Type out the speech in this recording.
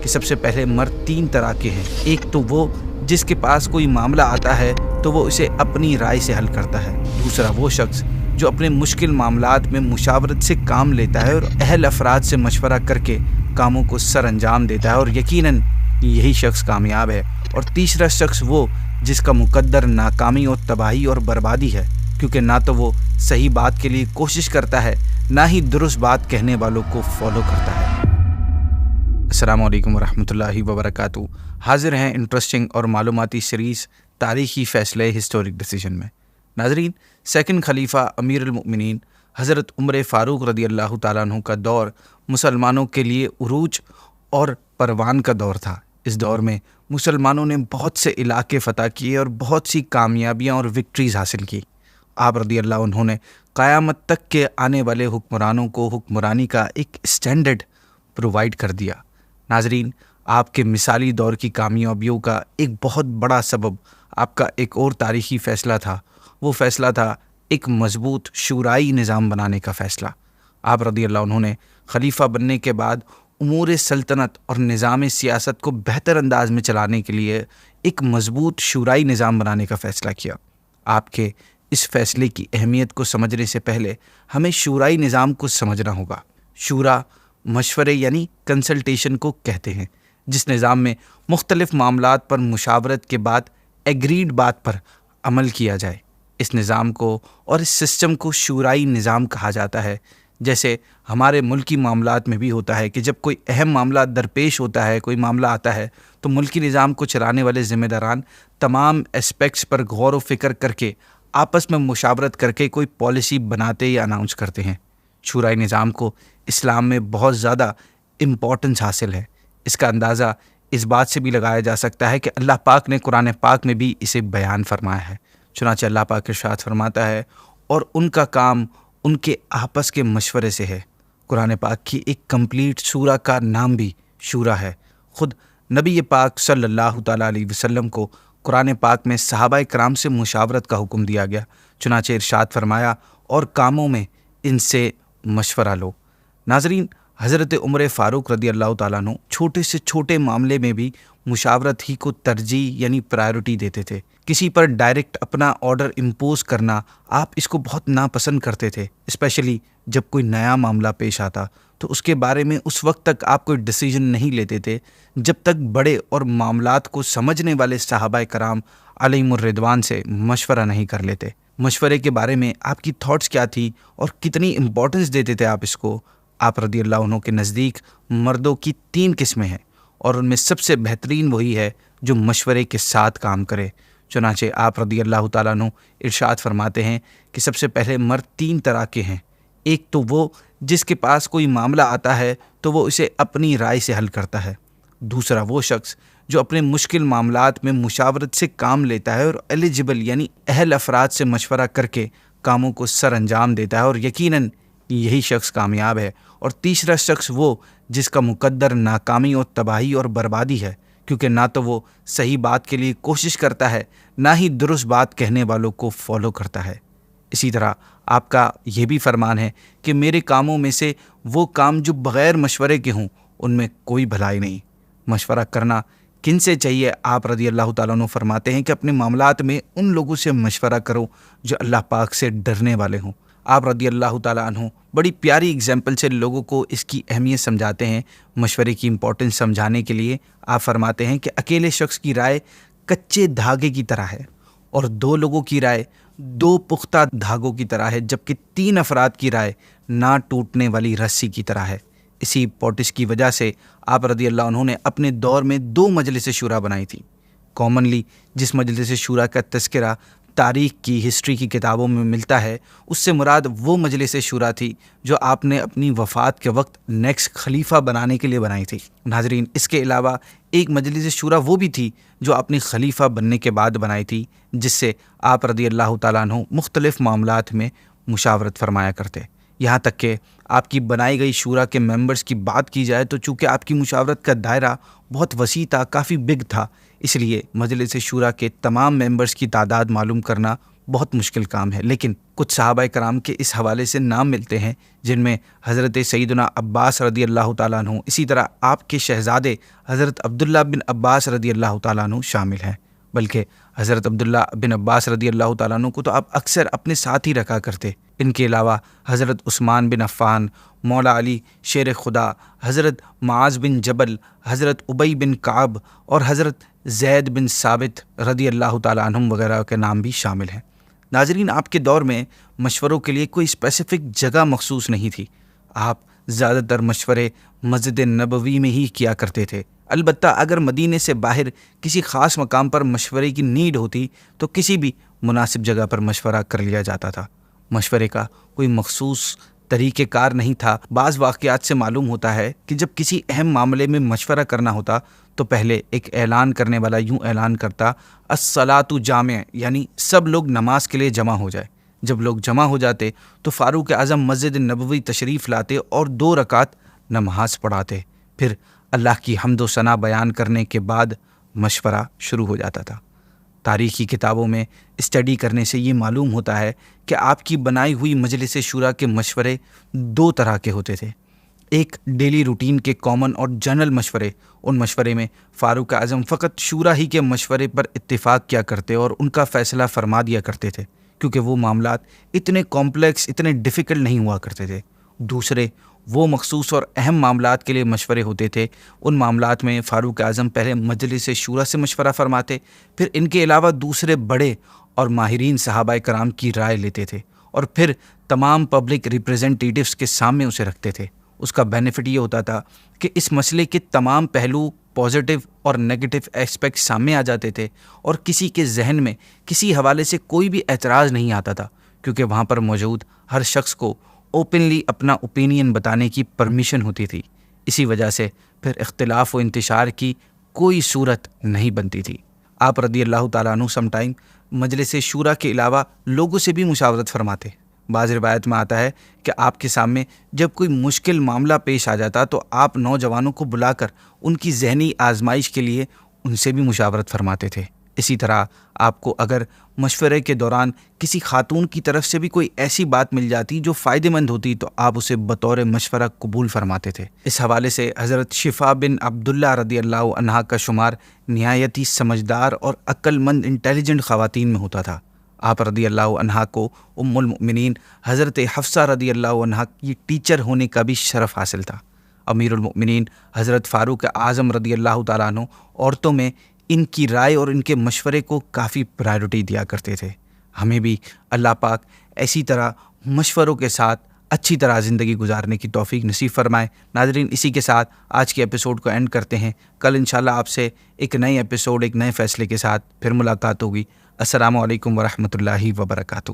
سب سے پہلے مرد 3 طرح کے ہیں۔ ایک تو وہ جس کے پاس کوئی معاملہ آتا ہے تو وہ اسے اپنی رائے سے حل کرتا ہے۔ دوسرا وہ شخص جو اپنے مشکل معاملات میں مشاورت سے کام لیتا ہے اور اہل افراد سے مشورہ کر کے کاموں کو سر انجام دیتا ہے، اور یقیناً یہی شخص کامیاب ہے۔ اور تیسرا شخص وہ جس کا مقدر ناکامی اور تباہی اور بربادی ہے، کیونکہ نہ تو وہ صحیح بات کے لیے کوشش کرتا ہے، نہ ہی درست بات کہنے والوں کو فالو کرتا ہے۔ السلام علیکم ورحمۃ اللہ وبرکاتہ۔ حاضر ہیں انٹرسٹنگ اور معلوماتی سیریز تاریخی فیصلے ہسٹورک ڈیسیجن میں۔ ناظرین، سیکنڈ خلیفہ امیر المؤمنین حضرت عمر فاروق رضی اللہ تعالیٰ عنہ کا دور مسلمانوں کے لیے عروج اور پروان کا دور تھا۔ اس دور میں مسلمانوں نے بہت سے علاقے فتح کیے اور بہت سی کامیابیاں اور وکٹریز حاصل کی۔ آپ رضی اللہ عنہ نے قیامت تک کے آنے والے حکمرانوں کو حکمرانی کا ایک اسٹینڈرڈ پرووائڈ کر دیا۔ ناظرین، آپ کے مثالی دور کی کامیابیوں کا ایک بہت بڑا سبب آپ کا ایک اور تاریخی فیصلہ تھا۔ وہ فیصلہ تھا ایک مضبوط شورائی نظام بنانے کا فیصلہ۔ آپ رضی اللہ عنہ نے خلیفہ بننے کے بعد امور سلطنت اور نظام سیاست کو بہتر انداز میں چلانے کے لیے ایک مضبوط شورائی نظام بنانے کا فیصلہ کیا۔ آپ کے اس فیصلے کی اہمیت کو سمجھنے سے پہلے ہمیں شورائی نظام کو سمجھنا ہوگا۔ شورا مشورے یعنی کنسلٹیشن کو کہتے ہیں، جس نظام میں مختلف معاملات پر مشاورت کے بعد ایگریڈ بات پر عمل کیا جائے۔ اس نظام کو اور اس سسٹم کو شورائی نظام کہا جاتا ہے۔ جیسے ہمارے ملکی معاملات میں بھی ہوتا ہے کہ جب کوئی اہم معاملہ درپیش ہوتا ہے، کوئی معاملہ آتا ہے، تو ملکی نظام کو چلانے والے ذمہ داران تمام اسپیکٹس پر غور و فکر کر کے آپس میں مشاورت کر کے کوئی پالیسی بناتے یا اناؤنس کرتے ہیں۔ شورائی نظام کو اسلام میں بہت زیادہ امپورٹنس حاصل ہے۔ اس کا اندازہ اس بات سے بھی لگایا جا سکتا ہے کہ اللہ پاک نے قرآن پاک میں بھی اسے بیان فرمایا ہے۔ چنانچہ اللہ پاک ارشاد فرماتا ہے، اور ان کا کام ان کے آپس کے مشورے سے ہے۔ قرآن پاک کی ایک کمپلیٹ سورہ کا نام بھی شورا ہے۔ خود نبی پاک صلی اللہ تعالیٰ علیہ وسلم کو قرآن پاک میں صحابہ کرام سے مشاورت کا حکم دیا گیا۔ چنانچہ ارشاد فرمایا، اور کاموں میں ان سے مشورہ لو۔ ناظرین، حضرت عمر فاروق رضی اللہ تعالیٰ عنہ چھوٹے سے چھوٹے معاملے میں بھی مشاورت ہی کو ترجیح یعنی پرائیورٹی دیتے تھے۔ کسی پر ڈائریکٹ اپنا آرڈر امپوز کرنا آپ اس کو بہت ناپسند کرتے تھے، اسپیشلی جب کوئی نیا معاملہ پیش آتا تو اس کے بارے میں اس وقت تک آپ کوئی ڈیسیژن نہیں لیتے تھے جب تک بڑے اور معاملات کو سمجھنے والے صحابہ کرام علیہم الرضوان سے مشورہ نہیں کر لیتے۔ مشورے کے بارے میں آپ کی تھاٹس کیا تھی اور کتنی امپورٹنس دیتے تھے آپ اس کو؟ آپ رضی اللہ عنہ کے نزدیک مردوں کی 3 قسمیں ہیں، اور ان میں سب سے بہترین وہی ہے جو مشورے کے ساتھ کام کرے۔ چنانچہ آپ رضی اللہ تعالیٰ عنہ ارشاد فرماتے ہیں کہ سب سے پہلے مرد 3 طرح کے ہیں۔ ایک تو وہ جس کے پاس کوئی معاملہ آتا ہے تو وہ اسے اپنی رائے سے حل کرتا ہے۔ دوسرا وہ شخص جو اپنے مشکل معاملات میں مشاورت سے کام لیتا ہے اور ایلیجبل یعنی اہل افراد سے مشورہ کر کے کاموں کو سر انجام دیتا ہے، اور یقیناً یہی شخص کامیاب ہے۔ اور تیسرا شخص وہ جس کا مقدر ناکامی اور تباہی اور بربادی ہے، کیونکہ نہ تو وہ صحیح بات کے لیے کوشش کرتا ہے، نہ ہی درست بات کہنے والوں کو فالو کرتا ہے۔ اسی طرح آپ کا یہ بھی فرمان ہے کہ میرے کاموں میں سے وہ کام جو بغیر مشورے کے ہوں ان میں کوئی بھلائی نہیں۔ مشورہ کرنا کن سے چاہیے؟ آپ رضی اللہ تعالیٰ عنہ فرماتے ہیں کہ اپنے معاملات میں ان لوگوں سے مشورہ کرو جو اللہ پاک سے ڈرنے والے ہوں۔ آپ رضی اللہ تعالیٰ عنہ بڑی پیاری اگزامپل سے لوگوں کو اس کی اہمیت سمجھاتے ہیں۔ مشورے کی امپورٹنس سمجھانے کے لیے آپ فرماتے ہیں کہ اکیلے شخص کی رائے کچے دھاگے کی طرح ہے، اور 2 لوگوں کی رائے 2 پختہ دھاگوں کی طرح ہے، جبکہ 3 افراد کی رائے نہ ٹوٹنے والی رسی کی طرح ہے۔ اسی امپورٹنس کی وجہ سے آپ رضی اللہ عنہ نے اپنے دور میں 2 مجلس شورا بنائی تھی۔ کامنلی جس مجلس شورا کا تذکرہ تاریخ کی ہسٹری کی کتابوں میں ملتا ہے، اس سے مراد وہ مجلس شورا تھی جو آپ نے اپنی وفات کے وقت نیکسٹ خلیفہ بنانے کے لیے بنائی تھی۔ ناظرین، اس کے علاوہ ایک مجلس شورا وہ بھی تھی جو آپ نے خلیفہ بننے کے بعد بنائی تھی، جس سے آپ رضی اللہ تعالیٰ عنہ مختلف معاملات میں مشاورت فرمایا کرتے۔ یہاں تک کہ آپ کی بنائی گئی شورا کے ممبرز کی بات کی جائے تو چونکہ آپ کی مشاورت کا دائرہ بہت وسیع تھا، کافی بگ تھا، اس لیے مجلس شورا کے تمام ممبرز کی تعداد معلوم کرنا بہت مشکل کام ہے، لیکن کچھ صحابہ کرام کے اس حوالے سے نام ملتے ہیں جن میں حضرت سیدنا عباس رضی اللہ تعالیٰ عنہ، اسی طرح آپ کے شہزادے حضرت عبداللہ بن عباس رضی اللہ تعالیٰ عنہ شامل ہیں۔ بلکہ حضرت عبداللہ بن عباس رضی اللہ تعالیٰ عنہ کو تو آپ اکثر اپنے ساتھ ہی رکھا کرتے۔ ان کے علاوہ حضرت عثمان بن عفان، مولا علی شیر خدا، حضرت معاذ بن جبل، حضرت ابی بن کعب اور حضرت زید بن ثابت رضی اللہ تعالیٰ عنہم وغیرہ کے نام بھی شامل ہیں۔ ناظرین، آپ کے دور میں مشوروں کے لیے کوئی اسپیسیفک جگہ مخصوص نہیں تھی۔ آپ زیادہ تر مشورے مسجد نبوی میں ہی کیا کرتے تھے۔ البتہ اگر مدینے سے باہر کسی خاص مقام پر مشورے کی نیڈ ہوتی تو کسی بھی مناسب جگہ پر مشورہ کر لیا جاتا تھا۔ مشورے کا کوئی مخصوص طریقہ کار نہیں تھا۔ بعض واقعات سے معلوم ہوتا ہے کہ جب کسی اہم معاملے میں مشورہ کرنا ہوتا تو پہلے ایک اعلان کرنے والا یوں اعلان کرتا، الصلاۃ جامع، یعنی سب لوگ نماز کے لیے جمع ہو جائے۔ جب لوگ جمع ہو جاتے تو فاروق اعظم مسجد نبوی تشریف لاتے اور 2 رکعت نماز پڑھاتے، پھر اللہ کی حمد و ثنا بیان کرنے کے بعد مشورہ شروع ہو جاتا تھا۔ تاریخی کتابوں میں اسٹڈی کرنے سے یہ معلوم ہوتا ہے کہ آپ کی بنائی ہوئی مجلس شورا کے مشورے 2 طرح کے ہوتے تھے۔ ایک ڈیلی روٹین کے کامن اور جنرل مشورے، ان مشورے میں فاروق اعظم فقط شورا ہی کے مشورے پر اتفاق کیا کرتے اور ان کا فیصلہ فرما دیا کرتے تھے، کیونکہ وہ معاملات اتنے کمپلیکس، اتنے ڈیفیکلٹ نہیں ہوا کرتے تھے۔ دوسرے وہ مخصوص اور اہم معاملات کے لیے مشورے ہوتے تھے۔ ان معاملات میں فاروق اعظم پہلے مجلس شورا سے مشورہ فرماتے، پھر ان کے علاوہ دوسرے بڑے اور ماہرین صحابہ کرام کی رائے لیتے تھے اور پھر تمام پبلک ریپریزنٹیٹیوز کے سامنے اسے رکھتے تھے۔ اس کا بینیفٹ یہ ہوتا تھا کہ اس مسئلے کے تمام پہلو، پازیٹیو اور نیگیٹو ایسپیکٹ سامنے آ جاتے تھے اور کسی کے ذہن میں کسی حوالے سے کوئی بھی اعتراض نہیں آتا تھا، کیونکہ وہاں پر موجود ہر شخص کو اوپنلی اپنا اوپینین بتانے کی پرمیشن ہوتی تھی۔ اسی وجہ سے پھر اختلاف و انتشار کی کوئی صورت نہیں بنتی تھی۔ آپ رضی اللہ تعالیٰ عنہ سم ٹائم مجلس شورا کے علاوہ لوگوں سے بھی مشاورت فرماتے۔ بعض روایت میں آتا ہے کہ آپ کے سامنے جب کوئی مشکل معاملہ پیش آ جاتا تو آپ نوجوانوں کو بلا کر ان کی ذہنی آزمائش کے لیے ان سے بھی مشاورت فرماتے تھے۔ اسی طرح آپ کو اگر مشورے کے دوران کسی خاتون کی طرف سے بھی کوئی ایسی بات مل جاتی جو فائدہ مند ہوتی تو آپ اسے بطور مشورہ قبول فرماتے تھے۔ اس حوالے سے حضرت شفا بن عبداللہ رضی اللہ عنہا کا شمار نہایت ہی سمجھدار اور عقل مند انٹیلیجنٹ خواتین میں ہوتا تھا۔ آپ رضی اللہ عنہا کو ام المؤمنین حضرت حفصہ رضی اللہ عنہا کی ٹیچر ہونے کا بھی شرف حاصل تھا۔ امیر المؤمنین حضرت فاروق اعظم رضی اللہ تعالیٰ عنہ عورتوں میں ان کی رائے اور ان کے مشورے کو کافی پرائیورٹی دیا کرتے تھے۔ ہمیں بھی اللہ پاک ایسی طرح مشوروں کے ساتھ اچھی طرح زندگی گزارنے کی توفیق نصیب فرمائے۔ ناظرین، اسی کے ساتھ آج کے ایپیسوڈ کو اینڈ کرتے ہیں۔ کل انشاءاللہ آپ سے ایک نئے ایپیسوڈ، ایک نئے فیصلے کے ساتھ پھر ملاقات ہوگی۔ السلام علیکم ورحمۃ اللہ وبرکاتہ۔